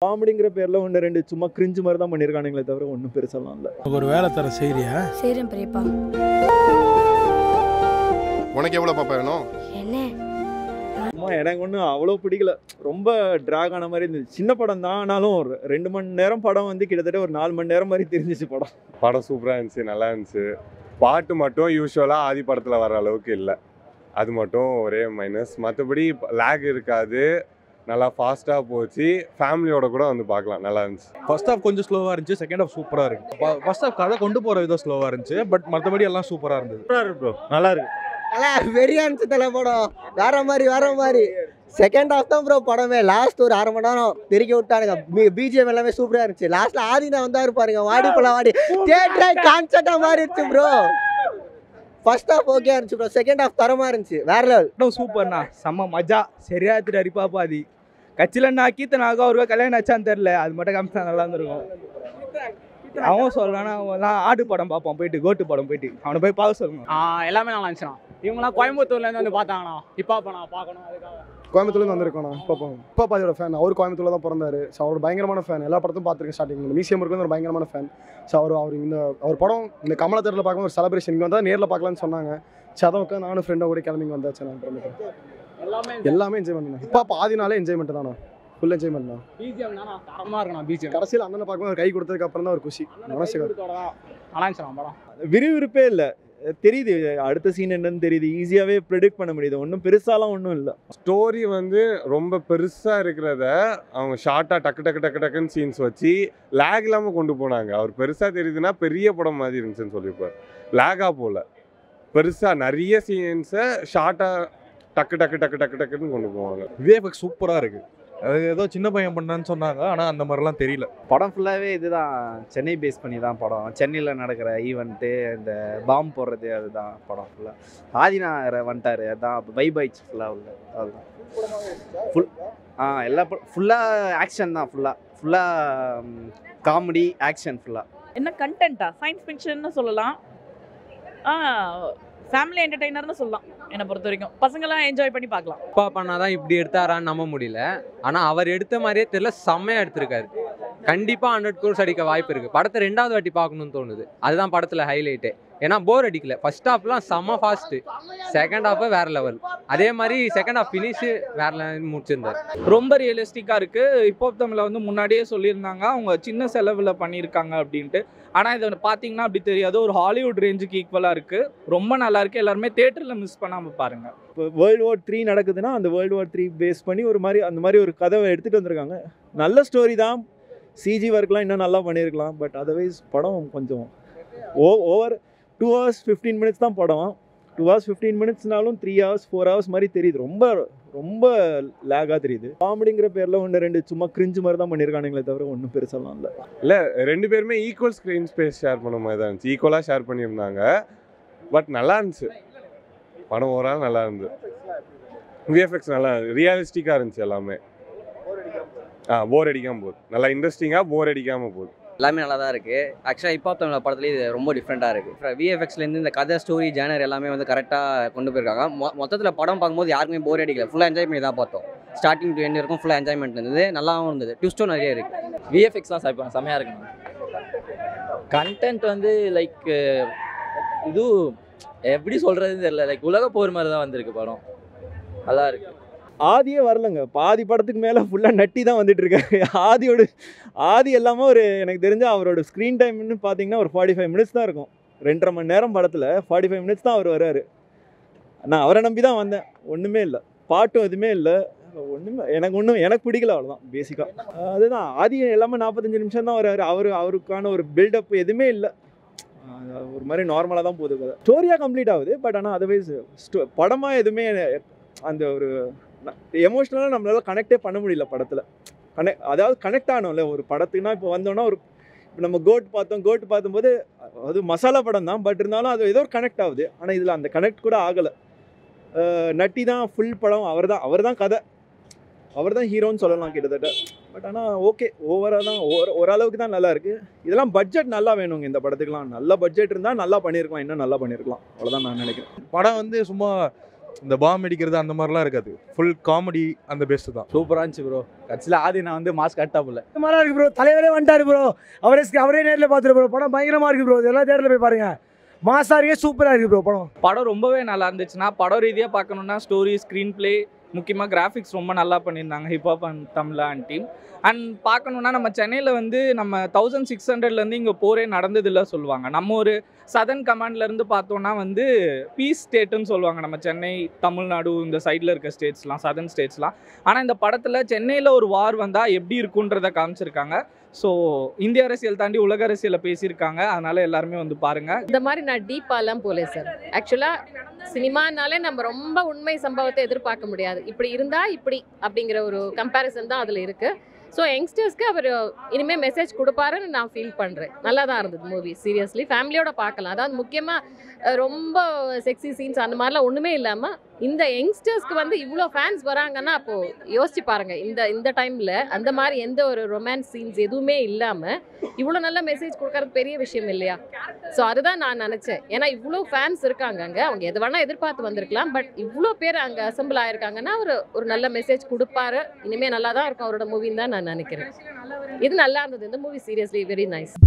காமெடிங்கிற பேர்ல ஒன்று ரெண்டு சும்மா கிரிஞ்சு மாதிரி தான் பண்ணியிருக்கானுங்களே தவிர ஒன்றும் பெருசெல்லாம் இல்லை. ஒரு வேலை தர செய்றியா? செய்றேன் பெரியப்பா. உனக்கு எவ்வளோ பாப்பா வேணும்? என்ன அம்மா எனக்கு ஒன்றும் அவ்வளோ பிடிக்கல. ரொம்ப ட்ராக் ஆன மாதிரி இருந்துச்சு. சின்ன படம் தான், ஆனாலும் ஒரு 2 மணி நேரம் படம் வந்து கிட்டத்தட்ட ஒரு 4 மணி நேரம் மாதிரி தெரிஞ்சிச்சு படம். படம் சூப்பராக இருந்துச்சு, நல்லா இருந்துச்சு. பாட்டு மட்டும் யூஸ்வலாக ஆதி படத்தில் வர அளவுக்கு இல்லை, அது மட்டும் ஒரே மைனஸ். மற்றபடி லேக் இருக்காது, நல்லா ஃபாஸ்ட்டாக போச்சு. ஃபேமிலியோட கூட வந்து பார்க்கலாம், நல்லா இருந்துச்சு. ஃபர்ஸ்ட் ஹாஃப் கொஞ்சம் ஸ்லோவாக இருந்துச்சு, செகண்ட் ஹாஃப் சூப்பராக இருக்கு. ஃபர்ஸ்ட் ஹாஃப் கதை கொண்டு போகிற விதம் ஸ்லோவாக இருந்துச்சு, பட் மற்றபடி எல்லாம் சூப்பராக இருந்தது. சூப்பராக இருக்கு ப்ரோ, நல்லா இருக்கு. நல்லா வெறியா இருந்துச்சு தலை படம். வேற மாதிரி செகண்ட் ஹாஃப் தான் ப்ரோ படமே. லாஸ்ட் ஒரு 1/2 மணி நேரம் திருக்கி விட்டானுங்க. பிஜிஎம் எல்லாமே சூப்பரா இருந்துச்சு. லாஸ்ட்ல ஆதினா வந்தாரு பாருங்க, வாடி போல வாடி தியேட்டர் கான்செப்டா மாறிடுச்சு ப்ரோ. ஃபர்ஸ்ட் ஹாஃப் ஓகே இருந்துச்சு ப்ரோ, செகண்ட் ஹாஃப் தரமா இருந்துச்சு, வேற லெவல். சூப்பர்ண்ணா, செம்ம மஜா. சரியா எடுத்துட்டு பாதி கட்சியிலண்ணா கீர்த்தனாக அவருக்கு கல்யாணம் ஆச்சான்னு தெரில, அது மட்டும் காமிச்சா நல்லா இருந்திருக்கும். அவன் சொல்றானா, அவன்லாம் ஆடு படம் பார்ப்பான் போயிட்டு, கோட்டு படம் போயிட்டு அவனை போய் பார்க்க சொல்லுங்க. எல்லாமே நல்லா இருந்துச்சுண்ணா. இவங்களாம் கோயம்புத்தூர்லேருந்து வந்து பார்த்தாங்கண்ணா. இப்போ நான் பார்க்கணும், அதுக்காக கோயம்புத்தூர்லேருந்து வந்திருக்கோண்ணா. இப்போ பாதியோட ஃபேன். அவர் கோயம்புத்தூரில் தான் பிறந்தாரு. ஸோ அவர் பயங்கரமான ஃபேன். எல்லா படத்தும் பார்த்துருக்கேன். ஸ்டார்டிங் மியூசியம் இருக்கு ஒரு பயங்கரமான ஃபேன். ஸோ அவர் படம் இந்த கமலா தேட்டரில் பார்க்கும்போது ஒரு செலிப்ரேஷன் இங்கே வந்தால் நேரில் பார்க்கலான்னு சொன்னாங்க. ஸோ அதை உட்காந்து நானும் ஃப்ரெண்டை கூட கிளம்பி வந்தாச்சு. நான் எல்லாமே என்ஜாய் பண்ணேன். இப்போ ஆதினாலே என்ஜாய்மெண்ட் தானே, ஃபுல் என்ஜாய்மெண்ட் தான். பிஜிஎம் தானே தரமாக இருக்கணும். பிஜிஎம் கடைசியில் அண்ணனை பார்க்கும்போது ஒரு கை கொடுத்ததுக்கு அப்புறம் தான் ஒரு குஷி மனசுக்கு. நல்லா இருந்துச்சுண்ணா படம். விறுவிறுப்பே இல்லை, தெரியுது அடுத்த சீன் என்னன்னு தெரியுது. ஈஸியாகவே ப்ரெடிக்ட் பண்ண முடியுது. ஒன்றும் பெருசாலாம் ஒன்றும் இல்லை. ஸ்டோரி வந்து ரொம்ப பெருசாக இருக்கிறத அவங்க ஷார்ட்டாக டக்குன்னு சீன்ஸ் வச்சு லேக் இல்லாமல் கொண்டு போனாங்க. அவர் பெருசாக தெரியுதுன்னா பெரிய படம் மாதிரி இருந்துச்சுன்னு சொல்லியிருப்பார். லேக்காக போகல, பெருசாக நிறைய சீன்ஸை ஷார்ட்டாக டக்குன்னு கொண்டு போவாங்க. விஎஃப்எக்ஸ் சூப்பராக இருக்கு. அது ஏதோ சின்ன பையன் பண்ணான்னு சொன்னாங்க, ஆனால் அந்த மாதிரிலாம் தெரியல. படம் ஃபுல்லாகவே இதுதான், சென்னை பேஸ் பண்ணி தான் படம். சென்னையில் நடக்கிற ஈவெண்ட்டு, இந்த பாம்பு போடுறது, அதுதான் படம் ஃபுல்லாக. ஆதினா வந்துட்டார், அதுதான் வைபாய்ச்சி ஃபுல்லாக உள்ள. அதுதான் ஃபுல் எல்லா ஃபுல்லாக ஆக்ஷன் தான். ஃபுல்லாக காமெடி ஆக்ஷன் ஃபுல்லாக. என்ன கண்டென்ட்டா? சயின்ஸ் ஃபிக்ஷன்னு சொல்லலாம், ஃபேமிலி என்டர்டெய்னர்னு சொல்லலாம். என்னை பொறுத்த வரைக்கும் பசங்களாம் என்ஜாய் பண்ணி பார்க்கலாம். அப்பா பண்ணாதான் இப்படி எடுத்தாரான்னு நம்ப முடியல, ஆனால் அவர் எடுத்த மாதிரியே தெரியல, செம்மையாக எடுத்திருக்காரு. கண்டிப்பாக 100 crores அடிக்க வாய்ப்பு இருக்குது. படத்தை 2வது வாட்டி பார்க்கணும்னு தோணுது, அதுதான் படத்தில் ஹைலைட்டு. ஏன்னா போர் அடிக்கல. ஃபர்ஸ்ட் ஹாஃப்லாம் செம்ம ஃபாஸ்ட்டு, செகண்ட் ஹாஃபு வேறு லெவல். அதே மாதிரி செகண்ட் ஹாஃப் ஃபினிஷு வேறு லெவல் முடிச்சிருந்தார். ரொம்ப ரியலிஸ்டிக்காக இருக்குது. இப்போ தமிழில் வந்து முன்னாடியே சொல்லியிருந்தாங்க அவங்க சின்ன செலவில் பண்ணியிருக்காங்க அப்படின்ட்டு. ஆனால் இதை பார்த்தீங்கன்னா அப்படி தெரியாது, ஒரு ஹாலிவுட் ரேஞ்சுக்கு ஈக்குவலாக இருக்குது. ரொம்ப நல்லா இருக்குது. எல்லாருமே தேட்டரில் மிஸ் பண்ணாமல் பாருங்கள். இப்போ World War III நடக்குதுன்னா அந்த World War III பேஸ் பண்ணி அந்த மாதிரி ஒரு கதவை எடுத்துகிட்டு வந்திருக்காங்க. நல்ல ஸ்டோரி தான். சிஜி ஒர்க்லாம் இன்னும் நல்லா பண்ணியிருக்கலாம். பட் அதர்வைஸ் படம் கொஞ்சம் ஓவர் 2 hours 15 minutes தான் படம். 2 hours 15 minutesனாலும் 3 hours 4 hours மாதிரி தெரியுது. ரொம்ப லேகாக தெரியுது. காமெடிங்கிற பேரில் ஒன்று ரெண்டு சும்மா கிரிஞ்சு மாதிரி தான் பண்ணியிருக்கானுங்களே தவிர ஒன்றும் பெருசெல்லாம் இல்லை. ரெண்டு பேருமே ஈக்குவல் ஸ்க்ரீன் ஸ்பேஸ் ஷேர் பண்ண மாதிரி தான் இருந்துச்சு. ஈக்குவலாக ஷேர் பண்ணியிருந்தாங்க. பட் நல்லா இருந்துச்சு படம், ஓவரால் நல்லா இருந்துச்சு. விஎஃப்எக்ஸ் நல்லா ரியலிஸ்டிக்காக இருந்துச்சு எல்லாமே. போர் அடிக்காமல் போகுது, நல்லா இன்ட்ரெஸ்டிங்காக போர் அடிக்காமல் போகுது. எல்லாமே நல்லா தான் இருக்குது. ஆக்சுவலாக இப்போ தமிழ் படத்துலேயே இது ரொம்ப டிஃப்ரெண்ட்டாக இருக்குது. விஎஃப்எக்ஸ்லேருந்து இந்த கதை, ஸ்டோரி, ஜேனர் எல்லாமே வந்து கரெக்டாக கொண்டு போயிருக்காங்க. மொத்தத்தில் படம் பார்க்கும்போது யாருக்குமே போர் அடிக்கல. ஃபுல்லாக என்ஜாய் பண்ணி தான் பார்த்தோம். ஸ்டார்டிங் டு எண்ட் இருக்கும் ஃபுல்லாக என்ஜாய்மெண்ட் இருந்தது, நல்லாவும் இருந்தது. ட்விஸ்ட்டும் நிறைய இருக்குது. விஎஃப்எக்ஸ்லாம் செம்மையாக இருக்குண்ணா. கண்டென்ட் வந்து லைக் இது எப்படி சொல்கிறதுன்னு தெரியல, லைக் உலக போர் மாதிரி தான் வந்திருக்கு படம். நல்லா இருக்குது. ஆதியே வரலங்க. பாதி படத்துக்கு மேலே ஃபுல்லாக நட்டி தான் வந்துட்டு இருக்காரு. ஆதி எல்லாமே எனக்கு தெரிஞ்ச அவரோட ஸ்க்ரீன் டைம்னு பார்த்தீங்கன்னா ஒரு 45 minutes தான் இருக்கும். 2.5 மணி நேரம் படத்தில் 45 minutes தான் அவர் வர்றாரு. நான் அவரை நம்பி தான் வந்தேன். ஒன்றுமே இல்லை, பாட்டும் எதுவுமே இல்லை, எனக்கு பிடிக்கல, அவ்வளோதான் பேசிக்காக. அதுதான் ஆதி எல்லாமே 45 நிமிஷம் தான் வர்றாரு. அவருக்கான ஒரு பில்டப் எதுவுமே இல்லை. ஒரு மாதிரி நார்மலாக தான் போகுது கதை. ஸ்டோரியாக கம்ப்ளீட் ஆகுது. பட் ஆனால் அதர்வைஸ் படமாக எதுவுமே அந்த ஒரு எமோஷ்னலாக நம்மளால கனெக்டே பண்ண முடியல படத்தில். அதாவது கனெக்ட் ஆனோம்ல ஒரு படத்துக்குன்னா. இப்போ வந்தோன்னா இப்போ நம்ம கோட் பார்த்தும்போது அது மசாலா படம் தான். பட் இருந்தாலும் அது ஏதோ ஒரு கனெக்ட் ஆகுது. ஆனால் இதில் அந்த கனெக்ட் கூட ஆகலை. நட்டி தான் ஃபுல் படம். அவர் தான் கதை, அவர் தான் ஹீரோன்னு சொல்லலாம் கிட்டத்தட்ட. பட் ஆனால் ஓகே, ஓவராக தான் ஓரளவுக்கு தான் நல்லா இருக்குது. இதெல்லாம் பட்ஜெட் நல்லா வேணுங்க இந்த படத்துக்குலாம். நல்ல பட்ஜெட் இருந்தால் நல்லா பண்ணியிருக்கலாம், இன்னும் நல்லா பண்ணியிருக்கலாம். அவ்வளோதான் நான் நினைக்கிறேன். படம் வந்து சும்மா இந்த பாம் அடிக்கிறது அந்த மாதிரிலாம் இருக்காது. ஃபுல் காமெடி அந்த பெஸ்ட் தான். சூப்பராக இருந்துச்சு ப்ரோ. கட்சியில் ஆதினா வந்து மாஸ்க் கட்டாப்புல நல்லா இருக்கு ப்ரோ. தலைவரே வந்துட்டாரு ப்ரோ. அவரே நேரில் பார்த்துரு ப்ரோ. படம் பயங்கரமாக இருக்குது ப்ரோ. எல்லா தேட்டரில் போய் பாருங்க. மாசாரியே சூப்பராக இருக்குது ப்ரோ படம். படம் ரொம்பவே நல்லா இருந்துச்சுன்னா படம் ரீதியாக பார்க்கணுன்னா ஸ்டோரி, ஸ்க்ரீன் பிளே, முக்கியமாக கிராஃபிக்ஸ் ரொம்ப நல்லா பண்ணியிருந்தாங்க hip hop and Tamizha and team. And பார்க்கணுன்னா நம்ம சென்னையில் வந்து நம்ம 1600 இங்கே போரே நடந்ததில்லை சொல்லுவாங்க. நம்ம ஒரு சதர்ன் கமாண்ட்லேருந்து பார்த்தோன்னா வந்து பீஸ் ஸ்டேட்டுன்னு சொல்லுவாங்க நம்ம சென்னை, தமிழ்நாடு இந்த சைடில் இருக்க ஸ்டேட்ஸ்லாம், சதர்ன் ஸ்டேட்ஸ்லாம். ஆனால் இந்த படத்தில் சென்னையில் ஒரு வார் வந்தால் எப்படி இருக்குன்றதை காமிச்சிருக்காங்க. ஸோ இந்திய அரசியல் தாண்டி உலக அரசியலை பேசியிருக்காங்க. அதனால எல்லாருமே வந்து பாருங்கள். இந்த மாதிரி நான் டீப்பாலாம் போலே சார். ஆக்சுவலாக சினிமானாலே நம்ம ரொம்ப உண்மை சம்பவத்தை எதிர்பார்க்க முடியாது. இப்படி இருந்தால் இப்படி அப்படிங்கிற ஒரு கம்பேரிசன் தான் அதில் இருக்குது. ஸோ யங்ஸ்டர்ஸ்க்கு அவர் இனிமேல் மெசேஜ் கொடுப்பாருன்னு நான் ஃபீல் பண்ணுறேன். நல்லா தான் இருந்தது மூவி. சீரியஸ்லி ஃபேமிலியோட பார்க்கலாம். அதாவது முக்கியமாக ரொம்ப செக்ஸி சீன்ஸ் அந்த மாதிரிலாம் ஒன்றுமே இல்லாமல் இந்த யங்ஸ்டர்ஸ்க்கு வந்து இவ்வளோ ஃபேன்ஸ் வராங்கன்னா அப்போது யோசிச்சு பாருங்கள். இந்த டைமில் அந்த மாதிரி எந்த ஒரு ரொமான்ஸ் சீன்ஸ் எதுவுமே இல்லாமல் இவ்வளோ நல்ல மெசேஜ் கொடுக்கறது பெரிய விஷயம் இல்லையா? ஸோ அதுதான் நான் நினச்சேன். ஏன்னா இவ்வளோ ஃபேன்ஸ் இருக்காங்க அங்கே. அவங்க எது வேணால் எதிர்பார்த்து வந்திருக்கலாம். பட் இவ்வளோ பேர் அங்கே அசம்பிள் ஆயிருக்காங்கன்னா ஒரு நல்ல மெசேஜ் கொடுப்பாரு. இனிமேல் நல்லா தான் இருக்கும் அவரோட மூவின்னு தான் நான் நினைக்கிறேன். இது நல்லா இருந்தது. இந்த மூவி சீரியஸ்லி வெரி நைஸ்.